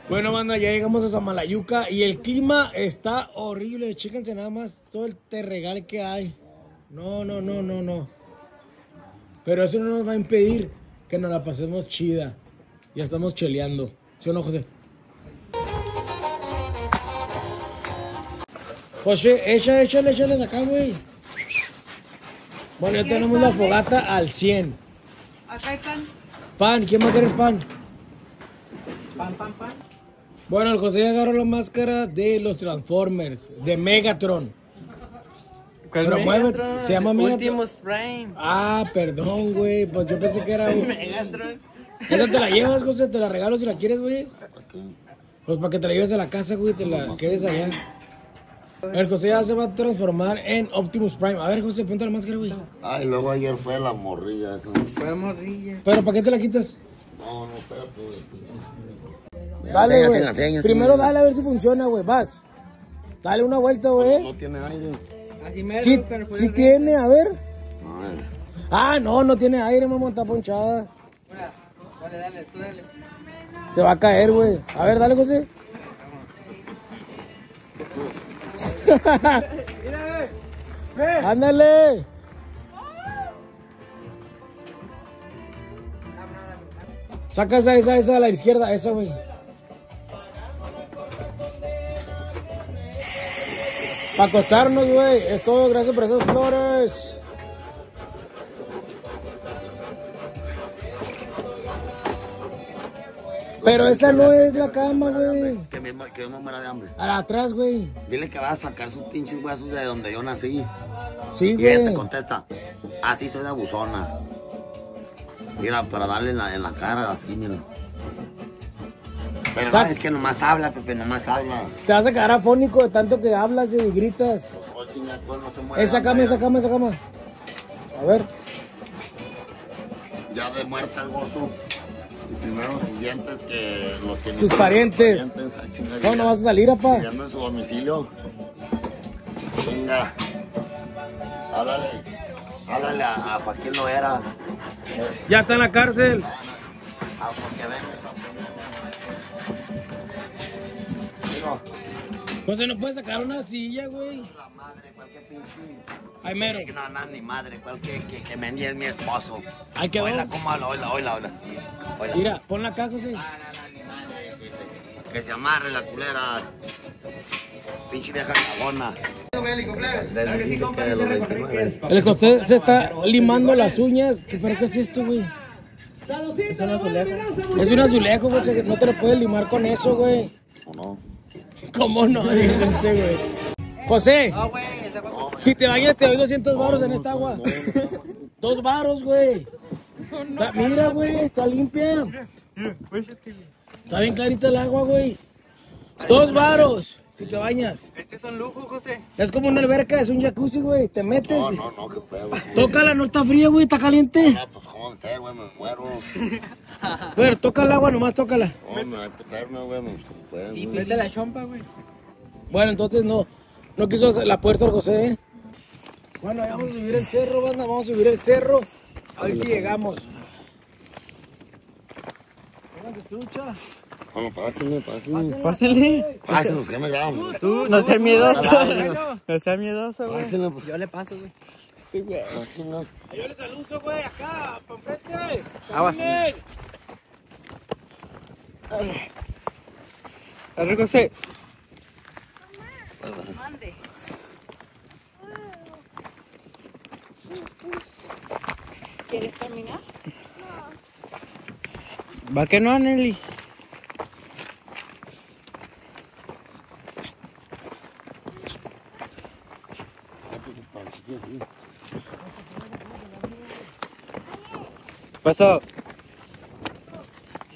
Bueno, banda, ya llegamos a Samalayuca y el clima está horrible. Chéquense nada más todo el terregal que hay. No. Pero eso no nos va a impedir que nos la pasemos chida. Ya estamos cheleando. ¿Sí o no, José? José, échale acá, güey. Bueno, ya tenemos la fogata al 100. Acá hay pan. Pan, ¿quién va a querer pan? Pan. Bueno, el José ya agarró la máscara de los Transformers, de Megatron. Pero mueve, se llama Megatron. Optimus Prime. Ah, perdón, güey. Pues yo pensé que era un... Megatron. ¿Esa te la llevas, José? ¿Te la regalo si la quieres, güey? Pues para que te la lleves a la casa, güey, te la quedes allá. El José ya se va a transformar en Optimus Prime. A ver, José, ponte la máscara, güey. Ay, luego ayer fue la morrilla esa. Fue morrilla. ¿Pero para qué te la quitas? No, espérate, güey. Dale, güey. Enséñase. Primero dale a ver si funciona, güey. Vas. Dale una vuelta, güey. No tiene aire. Así mero, Sí, pero fue sí horrible. tiene, a ver. A ver. Ah, no tiene aire, mamá, está ponchada. Mira, dale, tú dale. Se va a caer, güey. A ver, dale, José. Mira, ve. Ándale. Saca esa a la izquierda, esa, güey. Para acostarnos, güey. Es todo, gracias por esas flores. Pero esa no es la cama, güey. Que me muera de hambre. Atrás, güey. Dile que va a sacar sus pinches huesos de donde yo nací. Sí, Y ella te güey. contesta, así soy de abusona. Mira, para darle en la cara, así, mira. Pero no, es que nomás habla, Pepe, nomás habla. Te vas a quedar afónico de tanto que hablas y gritas. Oh, chinga, pues, no se muere Esa de cama. hambre. A ver. Ya de muerte al gozo. Y primero sus dientes que los que... Sus parientes. Ah, chinga, No, no vas a salir, apá. viviendo en su domicilio. Chinga. Háblale a Joaquín Loera. Ya está en la cárcel. Porque vengas a... Digo, José, no puedes sacar una silla, güey. la madre, cualquier pinche... Ay, mero. No, ni madre, cualquier que Mendy es mi esposo. Ay, quedó. Oíla, cómo habla, oíla. Mira, ponla acá, José. Ni madre, que se amarre la culera. Pinche vieja cagona. Desde dice que de los 29. El José se está limando las uñas. ¿Pero qué es esto, güey? Es un azulejo. Es un azulejo, güey. No te lo puedes limar con eso, güey. ¿O no? ¿Cómo no? Dice este, güey. José, No, güey, ese fue... si te bañas te doy 200 varos en esta agua. 2 varos, güey. Mira, güey, está limpia. Está bien clarita el agua, güey. 2 varos si te bañas. Este es un lujo, José. Es como una alberca, es un jacuzzi, güey. Te metes. No, qué pedo. Tócala, no está fría, güey, está caliente. No, pues cómo meter, güey, me muero. Pero toca el agua, nomás tócala. No, me voy a meterme, güey, me pueden. Sí, mete la chompa, güey. Bueno, entonces no quiso hacer la puerta al José, ¿eh? Bueno, ya vamos a subir el cerro, banda, vamos a subir el cerro. A ver si llegamos. Pónganse trucha. Bueno, pásenle. Pásale. Pásenlos, que me grabo. Tú, no seas miedoso. No seas miedoso, güey. Pásenle, pues. Yo le paso, güey. Sí, güey. Pásenle. Yo les aluso, güey, acá, pa' enfrente. Aguas. Miren. Dale, José. Mande. ¿Quieres caminar? ¿Va que no, Nelly? ¿Qué pasó?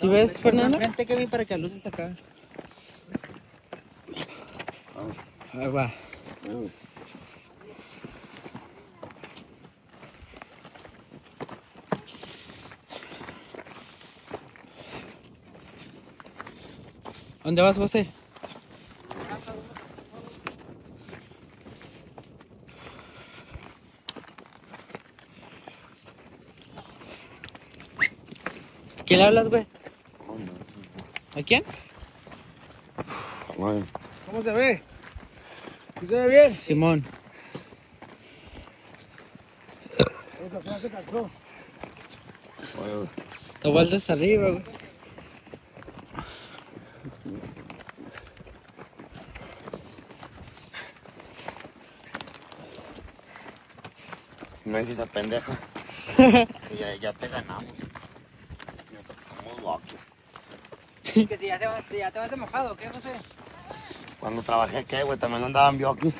¿Sí ves, Fernando? Frente que vi para que luces acá. Ahí va. ¿Dónde vas, José? ¿A quién le hablas, güey? ¿A quién? Bueno. ¿Cómo se ve? ¿Sí se ve bien? Simón. Esa frase cansó. Bueno. Te vuelves arriba, güey. No es esa pendeja. ya te ganamos. Ya somos locos. Que si ya te vas de mojado, ¿qué, José? Cuando trabajé, ¿qué, güey? También andaban bioquis.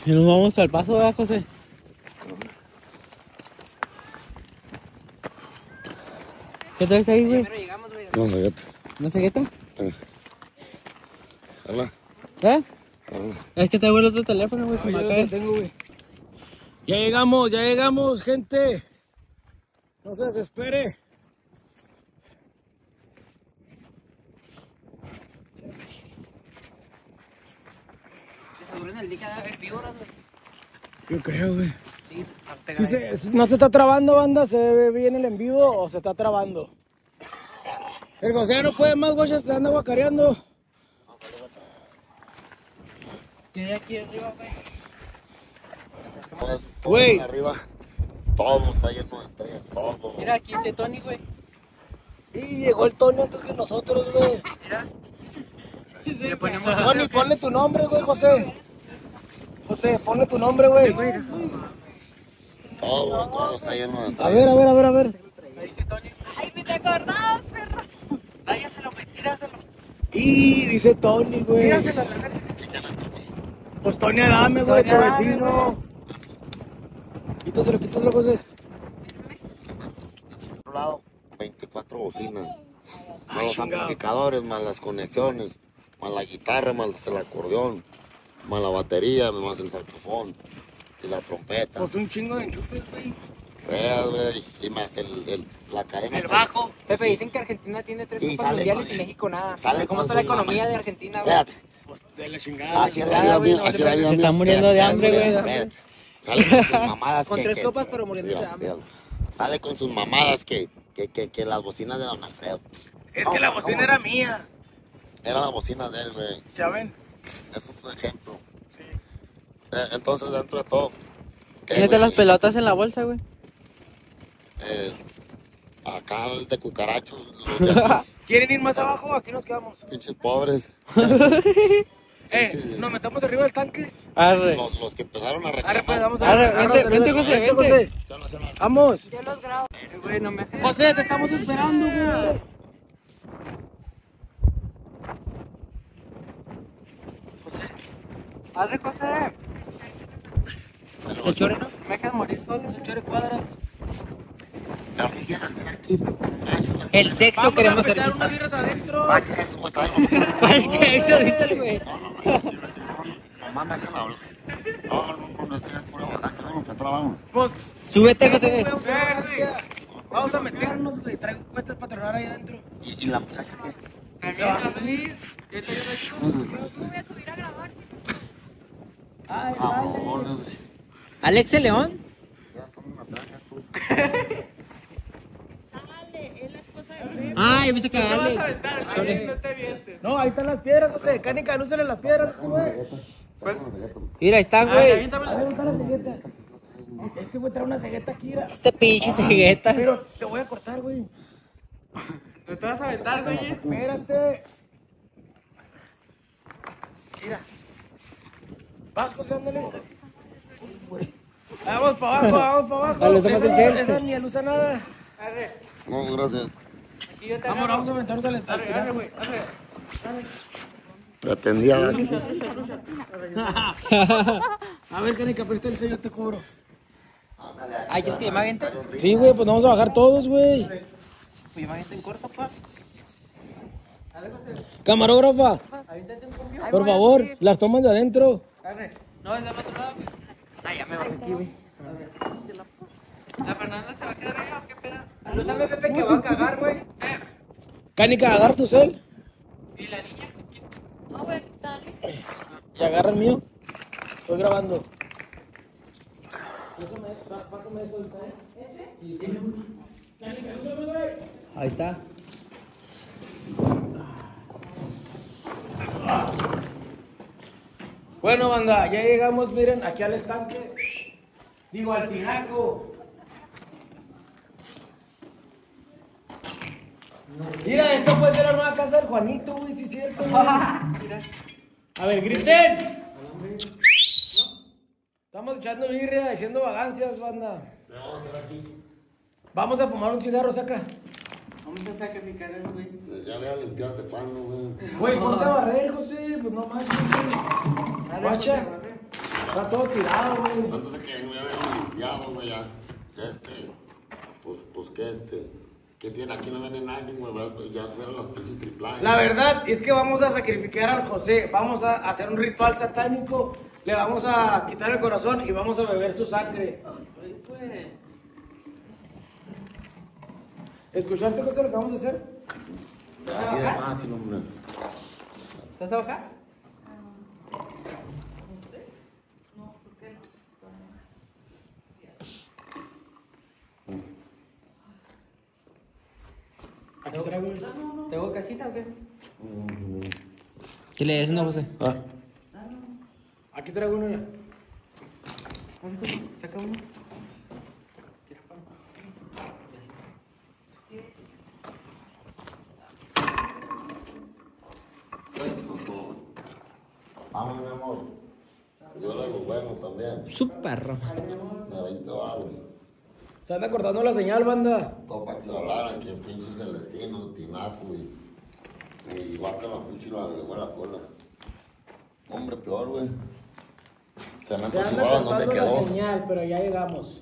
Y nos vamos al paso, ¿verdad, José? ¿Qué traes ahí, güey? No, galleta. ¿No se gueta? Hola. ¿Eh? Hola. Es que traigo el otro teléfono, güey, se me va a caer. Ya llegamos, gente. No se desespere. Seguro en el día cada vez víboras, güey. Yo creo, güey. Sí, ¿No se está trabando, banda? ¿Se ve bien el en vivo o se está trabando? El José no puede más, güey, se anda guacareando. ¿Qué aquí arriba, güey? Todos Güey. arriba. Todo está lleno de estrellas, todo. Mira, aquí dice Tony, güey. Y llegó el Tony antes que nosotros, güey. Mira. Le ponemos... Tony, ponle tu nombre, güey, José. José, ponle tu nombre, güey. Todo está lleno de A estrellas. ver. Ahí dice Tony. Ay, ni te acordabas, perro. Tíraselo, güey, tíraselo. Y dice Tony, güey. Tíraselo a la verga. Pues Tony Adame, güey, tu Tony Adame, vecino. Quítaselo, José. Por otro lado, 24 bocinas. Más los amplificadores, más las conexiones, más la guitarra, más el acordeón, más la batería, más el saxofón y la trompeta. Pues un chingo de enchufes, güey. Veas, güey, y más la cadena. El bajo. Pepe, dicen que Argentina tiene 3 Sí, copas sale mundiales con- y México nada. sale ¿Cómo con está la su economía mamá. de Argentina, güey? Espérate. Pues de la chingada. Así es la vida, güey, mía, no así se es la puede. vida. Se está mía. muriendo de Espérate, hambre, güey. espérate. Sale con sus mamadas Con que... 3 que- copas, pero muriéndose de mira, hambre. mira. Sale con sus mamadas que las bocinas de Don Alfredo. Es que la bocina era mía. Era la bocina de él, güey. Ya ven. Eso es un ejemplo. Entonces, dentro de todo... ¿qué, Mete güey? las pelotas en la bolsa, güey. Acá el de cucarachos, los de aquí, ¿Quieren ir más abajo? Aquí nos quedamos. pinches pobres. Nos metamos arriba del tanque. Arre. Los que empezaron a Arre, pues, reclamar. vamos Arre, a vente, José, vente. Vamos. Yo los grabo. Güey, no me... José, te estamos esperando, güey. Arre, José. Se chore, ¿no? Me dejas morir solo. Se chore cuadras. El sexo Vamos a queremos empezar ser. unas birras adentro. El sexo, dice el güey. Mamá, se la habla. No, estoy pura bajaste, vamos, pero vamos. Pues, Súbete, José. vamos a meternos, güey. Traigo cuentas para tronar ahí adentro. ¿Y la muchacha qué? Se va a subir. Yo me voy a subir a grabar. Ay, Vámonos, güey. Alex de León. Ya, toma una placa, tú. Sale, es la esposa de Pedro. Ah, yo pensé que Alex. no, ahí están las piedras, José. Cánica, lúcele las piedras, güey. Mira, ahí está, güey. Ahí está la cegueta. Este güey trae una cegueta aquí, mira. Este pinche cegueta. Pero te voy a cortar, güey. ¿No te vas a aventar, güey? Espérate. Mira. Vas, José, ándale. Vamos para abajo, vamos para abajo. Dale, somos el centro. Esa ni usa nada. No, gracias. Vamos a aventarnos al estadio. Pretendía ver. A ver, Canica, presta el sello, te cobro. Ay, ¿quieres que yo me aviente? Sí, güey, pues vamos a bajar todos, güey. Pues yo me aviento en corto, pa. Camarógrafa, Aviéntate un conmigo. por favor, las tomas de adentro. No, es de otro lado. Ay, ya me bajé aquí, güey. ¿La Fernanda se va a quedar allá o qué pedo? Alúzame, Pepe, que va a cagar, güey. Canica, agarra tu cel ¿Y la niña? No, güey, dale. y agarra el mío. Estoy grabando. Ahí está. Bueno, banda, ya llegamos, miren, aquí al estanque. Digo, al tinaco. Mira, esto puede ser la nueva casa del Juanito, güey, sí es cierto. Mira. A ver, griten. Estamos echando birria, haciendo vagancias, banda. Vamos a fumar un cigarro, saca. Vamos a sacrificar al güey. Ya le voy a limpiar este pan, güey. Güey, ponte a barrer, José, pues no manches. Guacha, está todo tirado, güey. Antes de que me había limpiado, güey, ya. Pues ¿qué tiene? Aquí no viene nadie, güey, ya fueron las pinches tripladas. La verdad es que vamos a sacrificar al José, vamos a hacer un ritual satánico, le vamos a quitar el corazón y vamos a beber su sangre. Ay, pues. ¿Escuchaste, José, lo que vamos a hacer? Así de fácil, hombre. ¿Estás a bajar? Aquí traigo el... ¿Tengo casita o qué? ¿Qué le dices, no, José? Aquí traigo uno ya. Saca uno. Vamos, mi amor. Yo le los buenos también. Su perro. De 20 baros. Se anda cortando la señal, banda. Todo para que hablaran que pinche Celestino, Tinaco y guarda la pinche la lengua la cola. Hombre, peor, güey. Se me Se anda antojaba dónde cortando la quedó. señal, pero ya llegamos.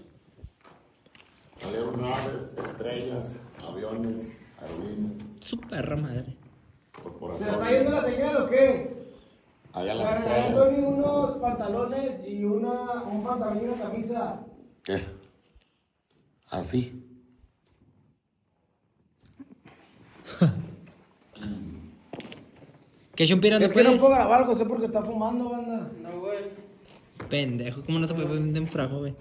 Salieron naves, estrellas, aviones, aerolíneas, Su perra madre. ¿Se está corporaciones. yendo la señal o qué? Allá Le las regalé estrellas. unos pantalones y un pantalón y una camisa. ¿Qué? Así. ¿Qué chumpira no Es que no puedes? puedo grabar, José, porque está fumando, banda. No, güey. Pendejo, ¿cómo no se puede vender un frajo, güey?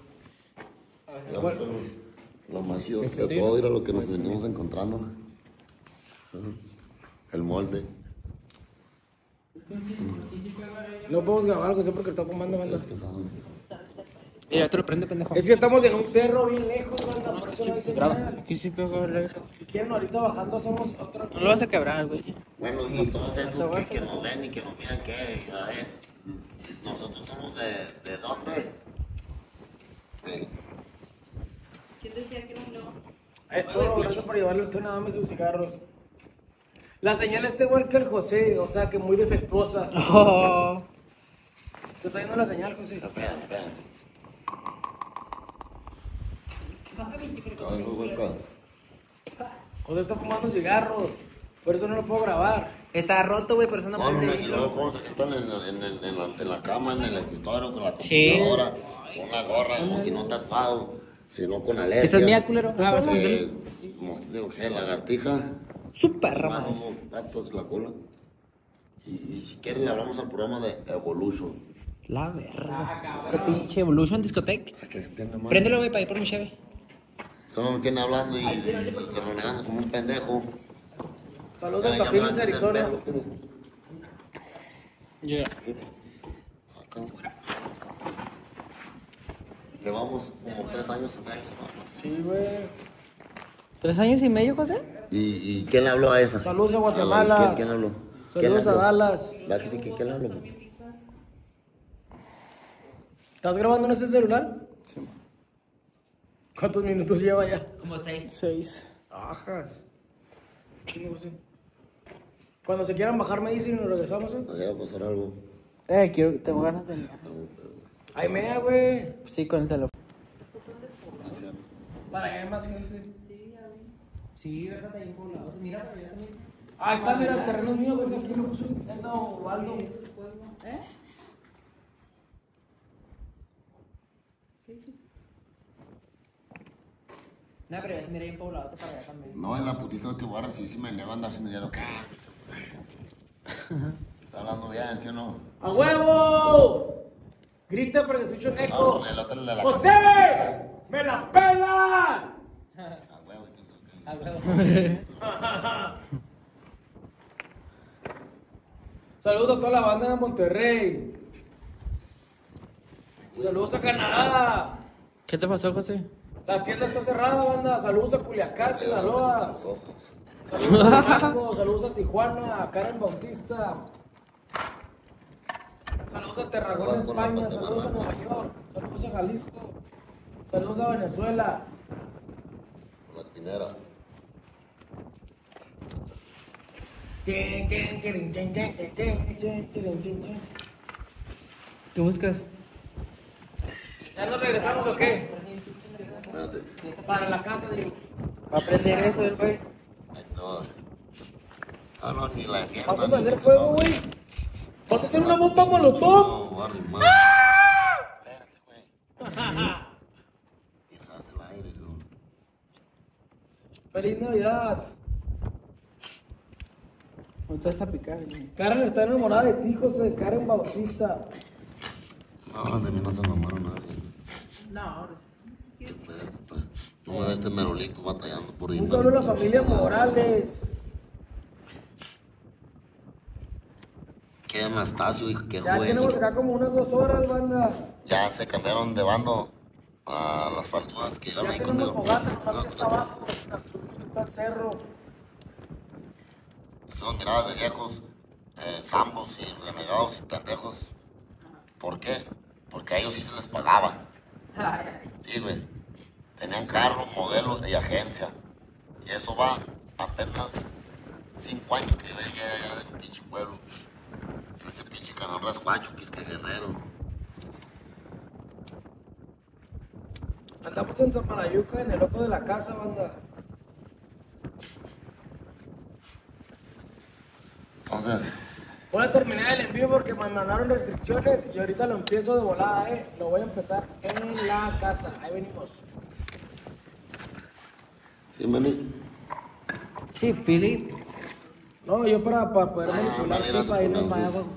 Lo más chido de todo era lo que nos venimos encontrando. El molde. No podemos grabar, José, porque está fumando, banda. Es que son- Mira, te lo prende, pendejo. Es que estamos en un cerro bien lejos, banda, por eso no hay señal. Aquí sí pegó el regreso. Si quieren, ahorita bajando hacemos otra. No lo vas a quebrar, güey. Bueno, y todos esos que nos ven y que nos miran que, a ver, nosotros somos de dónde? ¿Quién decía que no? Es todo, gracias por llevarle usted nada más sus cigarros. La señal está igual que el José, o sea que muy defectuosa. Oh. ¿Te está yendo la señal, José? Espérame. No, eso fue acá. José está fumando cigarros, por eso no lo puedo grabar. Está roto, güey, por eso no No, no, puedes y luego cómo se sientan en la cama, en el escritorio, con la Sí. computadora, con la gorra, como si no tatuado, sino con alergia. ¿Estás mía, culero? Ah, vas a Como digo, ¿qué? Lagartija. Su perra Mano, madre. unos gatos, la cola. Y si quieren le hablamos al programa de Evolution. La verga. Este pinche Evolution Discotech. Que tiene más. Préndelo, güey, para ir por mi cheve. Solo me tiene hablando y renegando como un pendejo. Saludos Ya, a ya me Tapines, van a hacer Arizona. perro, pero- Yeah. Acá. Llevamos como 3 años y medio, ¿no? Sí, güey. 3 años y medio, José? ¿Y quién le habló a esa? Saludos a Guatemala. ¿Quién habló? Saludos a Dallas. ¿Va que sí que quién le habló? ¿Estás grabando en ese celular? Sí. ¿Cuántos minutos lleva ya? Como 6. 6. Ajas. Chingo, José. Cuando se quieran bajar me dicen y nos regresamos, ¿eh? Nos va a pasar algo. Tengo ganas de... Ay, mea, güey. Sí, con el teléfono. Para allá hay más gente. Sí, verdad, hay un poblado. Mira, para allá también. Ah, está, mira, el terreno es mío, güey. Aquí me puso Vicenta o Waldo. No, pero ya se mira ahí un poblado para allá también. No, en la putiza que voy a recibir si me niego a andar sin dinero. ¿Qué? Está hablando bien, ¿sí o no? ¡A huevo! Grita para que escuche un No, eco. con el otro el de la ¡José! casa. ¡Me la pela! A huevo, que se- Saludos a toda la banda de Monterrey. Saludos a Canadá. ¿Qué te pasó, José? La tienda está cerrada, banda. Saludos a Culiacán, Sinaloa. Saludos a México, saludos a Tijuana, a Karen Bautista. Saludos a Tarragona, España. Saludos a Nueva York. Saludos a Jalisco. Saludos a Venezuela. La quinera. ¿Qué buscas? ¿Ya nos regresamos o qué? Espérate. Para la casa, digo. Va a prender eso el güey. Ahí está. Ah, no, ni la gente. ¿Vas a prender fuego, güey? ¿Vas a hacer una bomba molotov? No, va a arrimar. Espérate, güey. Hijas del aire, ¿no? ¡Feliz Navidad! ¿Dónde te vas a picar, güey? Karen está enamorada de ti, José. Karen Bautista. No, de mí no se enamoraron nadie. No, ¿Qué pedo, papá? No me ve este merolico batallando por Un saludo a la familia Morales. ¿Qué Anastasio, hijo? ¿Qué Ya juez? tenemos acá como unas 2 horas, banda. Ya se cambiaron de bando a las faltudas que llegaron Ya ahí tenemos conmigo. fogata, No, nomás que está abajo. Está el cerro. son miradas de viejos, zambos y renegados y pendejos. ¿Por qué? Porque a ellos sí se les pagaba. Sí, güey. Tenían carro, modelo y agencia. Y eso va apenas 5 años que llegué allá de un pinche pueblo. Ese pinche canal rascuacho, Quisque Guerrero. Andamos en Zapalayuca, en el ojo de la casa, banda. Entonces, Voy a terminar el envío porque me mandaron restricciones y ahorita lo empiezo de volada, Lo voy a empezar en la casa. Ahí venimos. ¿sí, vení? Sí, Philip. No, yo para poder manipular, vale, sí, gracias para irnos por para allá eso. abajo.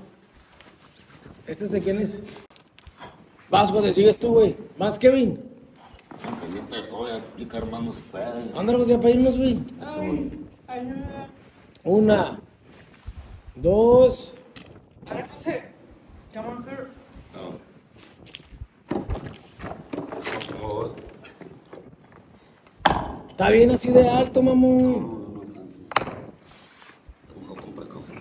¿Este es de quién es? Vas, José, sigues tú, güey. Más, Kevin. Pendiente de todo, ya explica, hermano, si puede. Ándale, José, para irnos, güey. 1, 2. Dale, José. Come on, girl. No. Está bien así de alto, mamón. No compré cosas.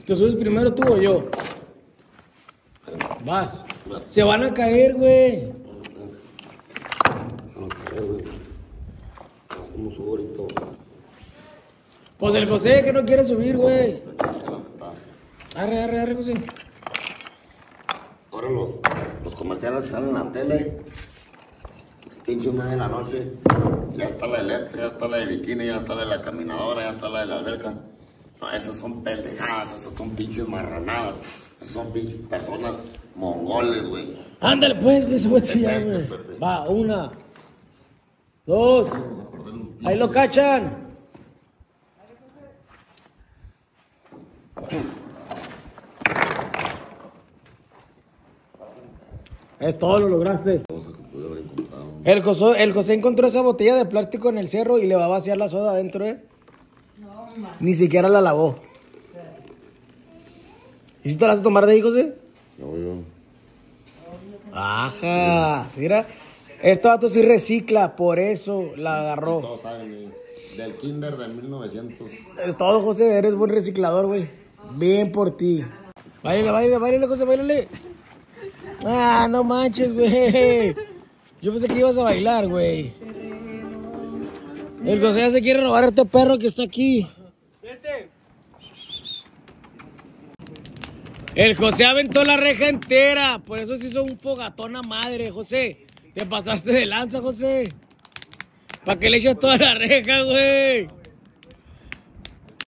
¿Te subes primero tú o yo? Vas. Se van a caer, güey. ¿Cómo subo ahorita? Pues el José que no quiere subir, güey. Arre, José. Ahora los comerciales salen en la tele. Pinche 1 de la noche. Ya está la eléctrica, ya está la de bikini, ya está la de la caminadora, ya está la de la alberca. No, esas son pendejadas, esas son pinches marranadas. Esas son pinches personas mongoles, güey. Ándale, pues, que se fue ya, güey. Va, 1, 2. Ahí lo cachan. Es todo, lo lograste. El José encontró esa botella de plástico en el cerro y le va a vaciar la soda adentro, Ni siquiera la lavó. ¿Y si te la vas a tomar de ahí, José? No, yo. Ajá, mira. Este vato sí recicla, por eso la agarró. Todos saben, del kinder del 1900. Es todo, José, eres buen reciclador, güey. Bien por ti. Báilale, José, báilale. Ah, no manches, güey. Yo pensé que ibas a bailar, güey. El José ya se quiere robar a este perro que está aquí. El José aventó la reja entera. Por eso se hizo un fogatón a madre, José. Te pasaste de lanza, José. ¿Para qué le echas toda la reja, güey?